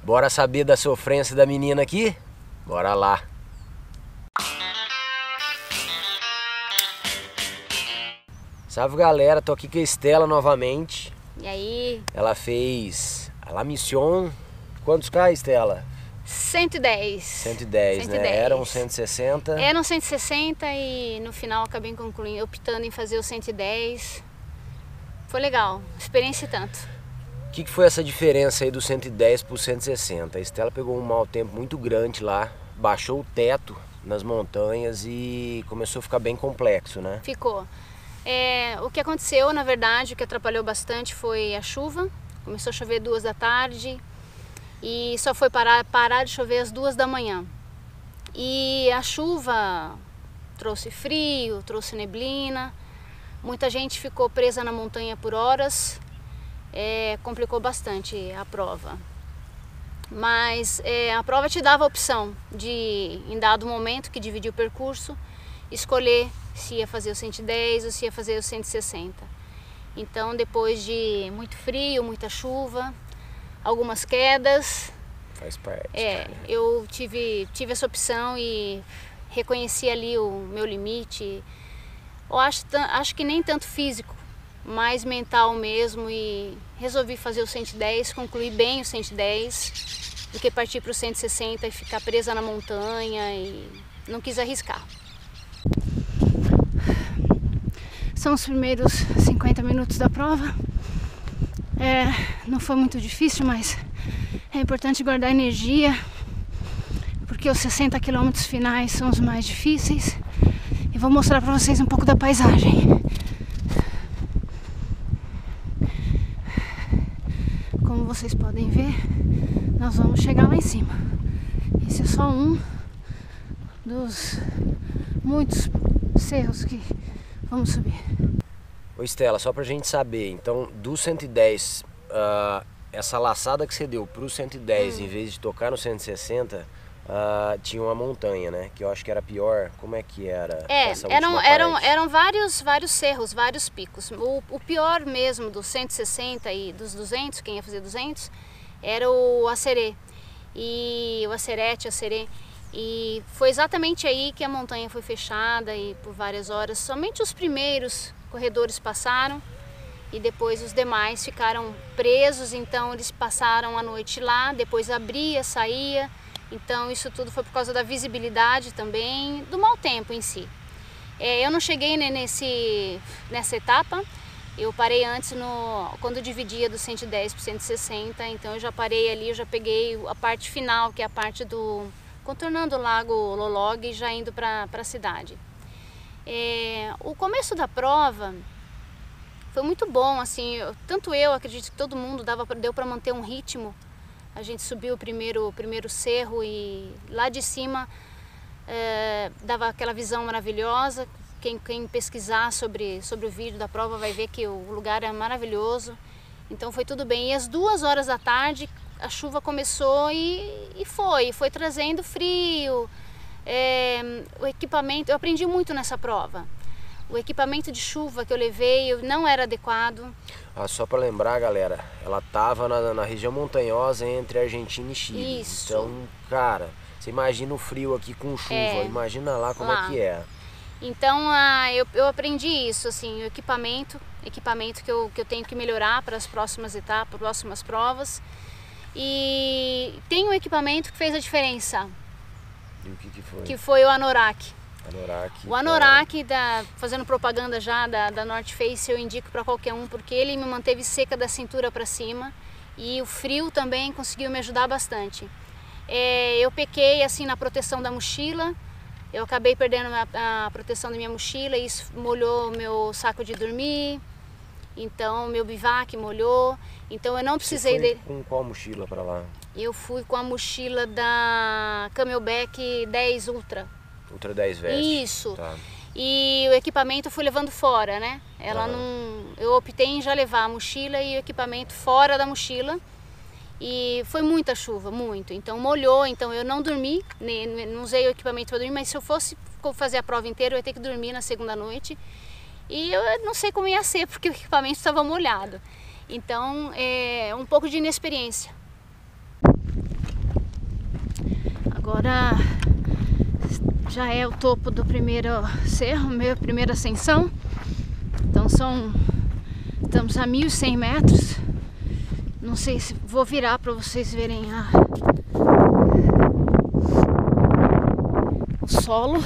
Bora saber da sofrência da menina aqui? Bora lá. Salve galera, tô aqui com a Estela novamente. E aí? Ela fez a La Mission. Quantos K, Estela? 110. 110, né? Eram 160. Eram 160 e no final acabei concluindo, optando em fazer o 110. Foi legal, experiência e tanto. O que foi essa diferença aí do 110 pro 160? A Estela pegou um mau tempo muito grande lá, baixou o teto nas montanhas e começou a ficar bem complexo, né? Ficou. O que aconteceu, na verdade, o que atrapalhou bastante foi a chuva. Começou a chover 2 da tarde e só foi parar de chover às 2 da manhã. E a chuva trouxe frio, trouxe neblina, muita gente ficou presa na montanha por horas, complicou bastante a prova. Mas a prova te dava a opção de, em dado momento que dividia o percurso, escolher se ia fazer o 110 ou se ia fazer o 160. Então, depois de muito frio, muita chuva, algumas quedas, faz parte. Eu tive essa opção e reconheci ali o meu limite. Eu acho que nem tanto físico, mais mental mesmo, e resolvi fazer o 110, concluir bem o 110, do que partir para o 160 e ficar presa na montanha, e não quis arriscar. São os primeiros 50 minutos da prova. Não foi muito difícil, mas é importante guardar energia, porque os 60 quilômetros finais são os mais difíceis. E vou mostrar para vocês um pouco da paisagem. Como vocês podem ver, nós vamos chegar lá em cima. Esse é só um dos muitos cerros que vamos subir. Ô Estela, só pra gente saber, então do 110, essa laçada que você deu pro 110, em vez de tocar no 160, tinha uma montanha, né? Que eu acho que era pior. Como é que era essa última parte? Eram vários cerros, vários picos. O pior mesmo dos 160 e dos 200, quem ia fazer 200, era o Aceré. E o Acerete, Aceré. E foi exatamente aí que a montanha foi fechada e por várias horas. Somente os primeiros corredores passaram e depois os demais ficaram presos. Então eles passaram a noite lá, depois abria, saía. Então isso tudo foi por causa da visibilidade também, do mau tempo em si. Eu não cheguei nessa etapa, eu parei antes quando dividia do 110 para o 160, então eu já parei ali, eu já peguei a parte final, que é a parte contornando o Lago Lolog e já indo para a cidade. O começo da prova foi muito bom, assim, tanto eu, acredito que todo mundo deu para manter um ritmo. A gente subiu o primeiro cerro e lá de cima dava aquela visão maravilhosa. Quem pesquisar sobre o vídeo da prova vai ver que o lugar é maravilhoso. Então foi tudo bem. E às 2 horas da tarde a chuva começou e foi trazendo frio. O equipamento, eu aprendi muito nessa prova. O equipamento de chuva que eu levei não era adequado. Só para lembrar, galera, ela tava na região montanhosa entre Argentina e Chile. Isso. Então, cara, você imagina o frio aqui com chuva, imagina lá como é que é. Então, eu aprendi isso, assim, o equipamento que eu tenho que melhorar para as próximas etapas, próximas provas. E tem um equipamento que fez a diferença. E o que foi? Que foi o anorak. O anorak, fazendo propaganda já da North Face, eu indico para qualquer um, porque ele me manteve seca da cintura para cima e o frio também conseguiu me ajudar bastante. Eu pequei assim na proteção da mochila, eu acabei perdendo a proteção da minha mochila e isso molhou meu saco de dormir, então meu bivac molhou, então eu não precisei dele. Com qual mochila para lá? Eu fui com a mochila da Camelback 10 Ultra. Ultra 10 Vest. Isso. Tá. E o equipamento eu fui levando fora, né? Eu optei em já levar a mochila e o equipamento fora da mochila. E foi muita chuva, muito. Então molhou, então eu não dormi, não usei o equipamento para dormir, mas se eu fosse fazer a prova inteira eu ia ter que dormir na segunda noite. E eu não sei como ia ser, porque o equipamento estava molhado. Então é um pouco de inexperiência. Agora já é o topo do primeiro cerro, minha primeira ascensão. Então estamos a 1.100 metros. Não sei se vou virar para vocês verem o solo.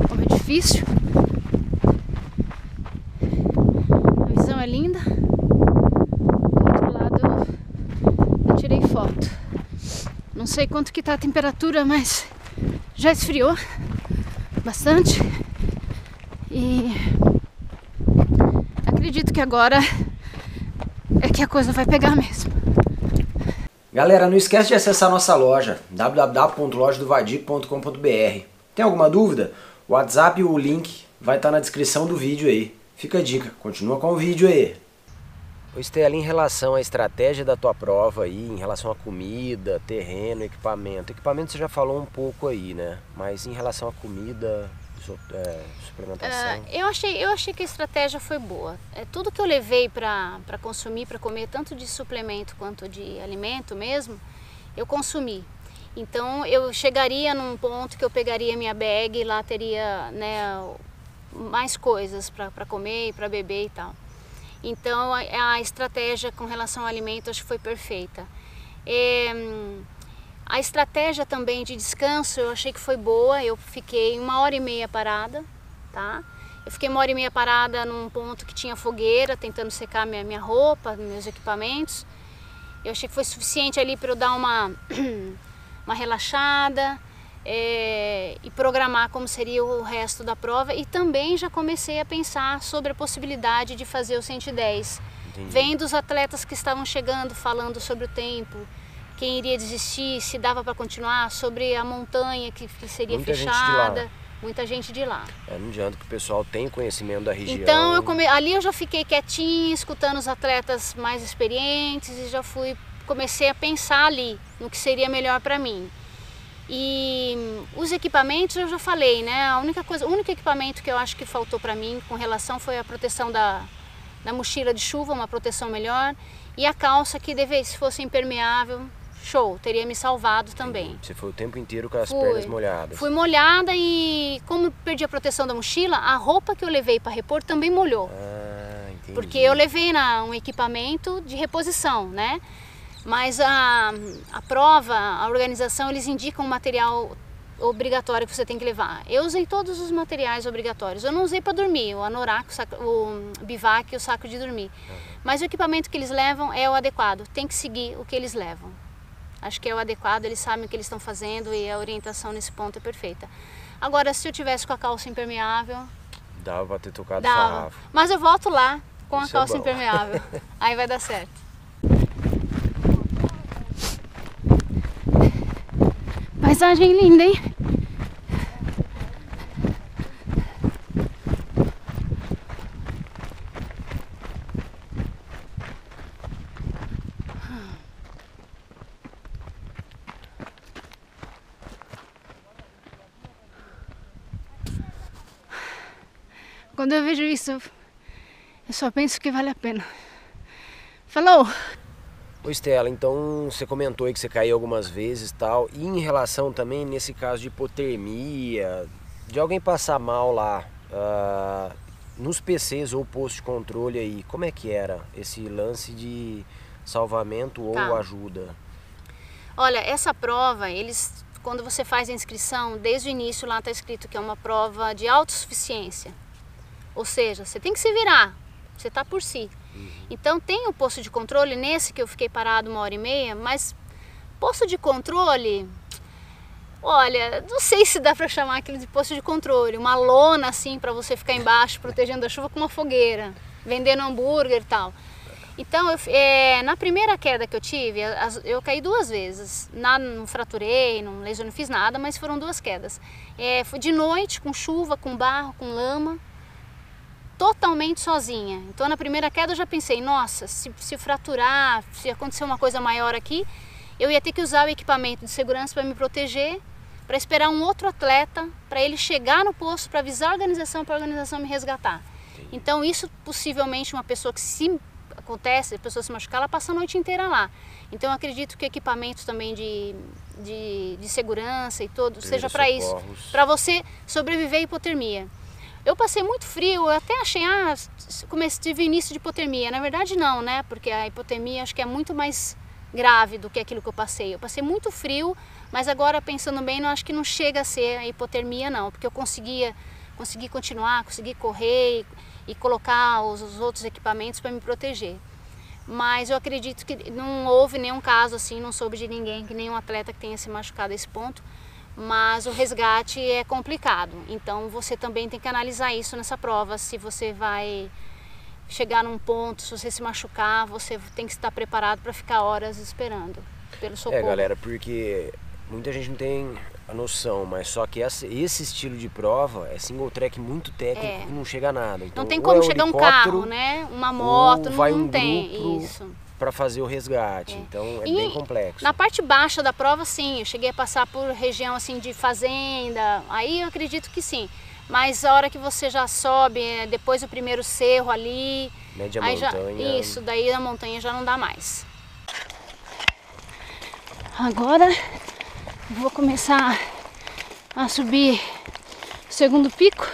Como é difícil. A visão é linda. Do outro lado eu tirei foto. Não sei quanto que tá a temperatura, mas já esfriou bastante. E acredito que agora é que a coisa vai pegar mesmo. Galera, não esquece de acessar nossa loja, www.lojadovadir.com.br. Tem alguma dúvida? O WhatsApp e o link vai estar na descrição do vídeo aí. Fica a dica, continua com o vídeo aí. Ô Estela, em relação à estratégia da tua prova aí, em relação à comida, terreno, equipamento. Equipamento você já falou um pouco aí, né? Mas em relação à comida, suplementação. Eu achei que a estratégia foi boa. Tudo que eu levei para consumir, para comer, tanto de suplemento quanto de alimento mesmo, eu consumi. Então eu chegaria num ponto que eu pegaria minha bag e lá teria, né, mais coisas para comer e para beber e tal. Então a estratégia com relação ao alimento acho que foi perfeita. A estratégia também de descanso eu achei que foi boa. Eu fiquei 1h30 parada, tá? Eu fiquei 1h30 parada num ponto que tinha fogueira, tentando secar minha roupa, meus equipamentos. Eu achei que foi suficiente ali para eu dar uma relaxada e programar como seria o resto da prova. E também já comecei a pensar sobre a possibilidade de fazer o 110. Entendi. Vendo os atletas que estavam chegando, falando sobre o tempo, quem iria desistir, se dava para continuar, sobre a montanha que seria fechada. Muita gente de lá. Não adianta que o pessoal tem conhecimento da região. Então ali eu já fiquei quietinha, escutando os atletas mais experientes e já comecei a pensar ali no que seria melhor para mim. E os equipamentos eu já falei, né? O único equipamento que eu acho que faltou para mim com relação foi a proteção da mochila de chuva, uma proteção melhor, e a calça que se fosse impermeável, show, teria me salvado também. Você foi o tempo inteiro com as pernas molhadas? Fui molhada e como perdi a proteção da mochila, a roupa que eu levei para repor também molhou. Entendi. Porque eu levei um equipamento de reposição, né? Mas a prova, a organização, eles indicam o material obrigatório que você tem que levar. Eu usei todos os materiais obrigatórios. Eu não usei para dormir, o anorak, o bivac e o saco de dormir. Mas o equipamento que eles levam é o adequado, tem que seguir o que eles levam. Acho que é o adequado, eles sabem o que eles estão fazendo e a orientação nesse ponto é perfeita. Agora, se eu tivesse com a calça impermeável... Dava para ter tocado sarrafo. Mas eu volto lá com a calça impermeável, aí vai dar certo. Paisagem linda, hein? Quando eu vejo isso, eu só penso que vale a pena. Falou! Ô Estela, então você comentou aí que você caiu algumas vezes e tal, e em relação também nesse caso de hipotermia, de alguém passar mal lá, nos PCs ou posto de controle aí, como é que era esse lance de salvamento ou ajuda? Olha, essa prova, quando você faz a inscrição, desde o início lá está escrito que é uma prova de autossuficiência. Ou seja, você tem que se virar, você está por si. Então tem o posto de controle, nesse que eu fiquei parado 1h30, mas posto de controle, olha, não sei se dá para chamar aquilo de posto de controle, uma lona assim para você ficar embaixo, protegendo da chuva com uma fogueira, vendendo hambúrguer e tal. Então, na primeira queda que eu tive, eu caí 2 vezes, não fraturei, não lesionei, não fiz nada, mas foram 2 quedas. Foi de noite, com chuva, com barro, com lama, totalmente sozinha. Então na primeira queda eu já pensei, nossa, se fraturar, se acontecer uma coisa maior aqui, eu ia ter que usar o equipamento de segurança para me proteger, para esperar um outro atleta, para ele chegar no posto, para avisar a organização, para a organização me resgatar. Então isso possivelmente uma pessoa que se acontece, a pessoa se machucar, ela passa a noite inteira lá. Então eu acredito que equipamentos também de segurança e tudo, seja para isso, para você sobreviver à hipotermia. Eu passei muito frio, eu até achei, tive início de hipotermia. Na verdade não, né? Porque a hipotermia acho que é muito mais grave do que aquilo que eu passei. Eu passei muito frio, mas agora pensando bem, eu acho que não chega a ser a hipotermia não, porque eu consegui continuar, consegui correr e colocar os outros equipamentos para me proteger. Mas eu acredito que não houve nenhum caso assim, não soube de ninguém, que nenhum atleta que tenha se machucado a esse ponto. Mas o resgate é complicado, então você também tem que analisar isso nessa prova, se você vai chegar num ponto, se você se machucar, você tem que estar preparado para ficar horas esperando pelo socorro. Galera, porque muita gente não tem a noção, mas só que esse estilo de prova é single track muito técnico, que não chega a nada. Então, não tem como chegar um carro, né? Uma moto, não tem isso. Para fazer o resgate, então é bem complexo. Na parte baixa da prova, sim, eu cheguei a passar por região assim de fazenda, aí eu acredito que sim. Mas a hora que você já sobe, depois do primeiro cerro ali, média aí montanha. Isso, daí a montanha já não dá mais. Agora eu vou começar a subir o segundo pico.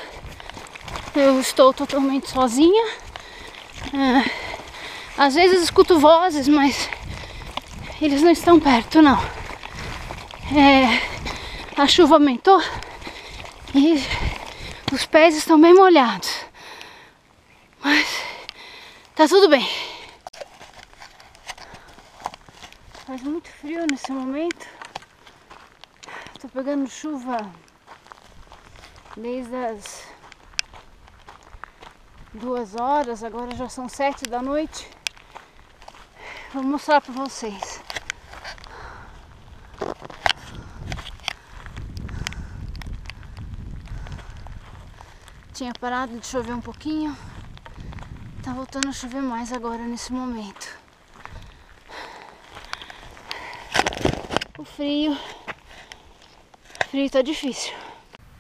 Eu estou totalmente sozinha. Às vezes escuto vozes, mas eles não estão perto, não. A chuva aumentou e os pés estão bem molhados. Mas tá tudo bem. Faz muito frio nesse momento. Tô pegando chuva desde as 2 horas, agora já são 7 da noite. Vou mostrar para vocês. Tinha parado de chover um pouquinho. Tá voltando a chover mais agora nesse momento. O frio tá difícil.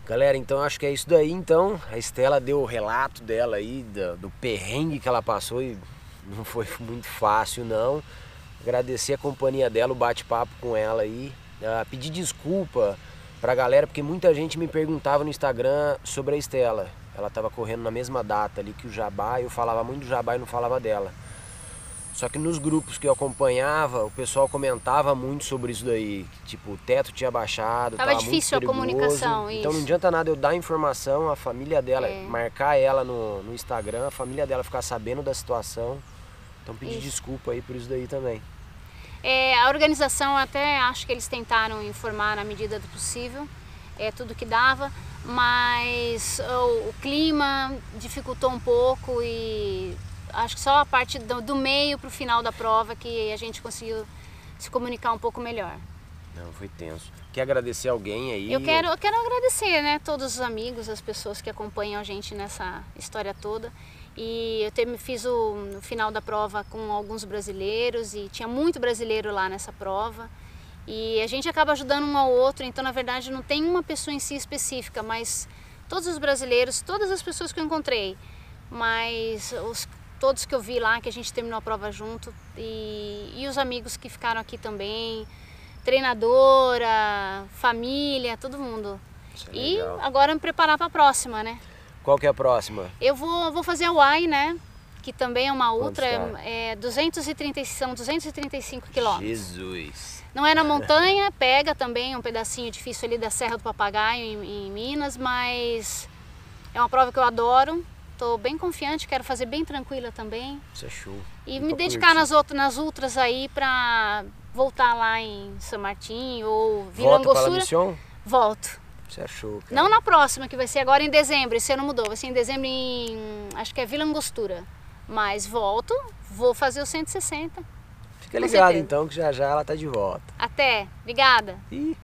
Galera, então acho que é isso daí. Então a Estela deu o relato dela aí, do perrengue que ela passou e não foi muito fácil não. Agradecer a companhia dela, o bate-papo com ela aí. Pedir desculpa pra galera, porque muita gente me perguntava no Instagram sobre a Estela. Ela tava correndo na mesma data ali que o Jabá, eu falava muito do Jabá e não falava dela. Só que nos grupos que eu acompanhava, o pessoal comentava muito sobre isso daí. Tipo, o teto tinha baixado, tava difícil muito perigoso. A comunicação, então isso. Não adianta nada eu dar informação, a família dela, marcar ela no Instagram, a família dela ficar sabendo da situação. Então pedir desculpa aí por isso daí também. A organização, até acho que eles tentaram informar na medida do possível, tudo que dava, mas o clima dificultou um pouco e acho que só a parte do meio para o final da prova que a gente conseguiu se comunicar um pouco melhor. Não, foi tenso. Quer agradecer alguém aí? Eu quero agradecer, né, todos os amigos, as pessoas que acompanham a gente nessa história toda. E eu fiz no final da prova com alguns brasileiros e tinha muito brasileiro lá nessa prova. E a gente acaba ajudando um ao outro, então na verdade não tem uma pessoa em si específica, mas todos os brasileiros, todas as pessoas que eu encontrei, mas todos que eu vi lá, que a gente terminou a prova junto, e os amigos que ficaram aqui também, treinadora, família, todo mundo. E agora me preparar para a próxima, né? Qual que é a próxima? Eu vou fazer a UAI, né? Que também é uma ultra, são 235 quilômetros. Jesus! Não é na montanha, pega também um pedacinho difícil ali da Serra do Papagaio em Minas, mas é uma prova que eu adoro. Estou bem confiante, quero fazer bem tranquila também. Isso é show. E me dedicar nas ultras aí para voltar lá em São Martim ou Vila Angostura. Volta para a missão? Volto. Isso é show, cara. Não na próxima, que vai ser agora em dezembro. Esse ano mudou, vai ser em dezembro acho que é Vila Angostura. Mas volto, vou fazer o 160. Fica ligado então que já já ela tá de volta. Até, obrigada. Ih.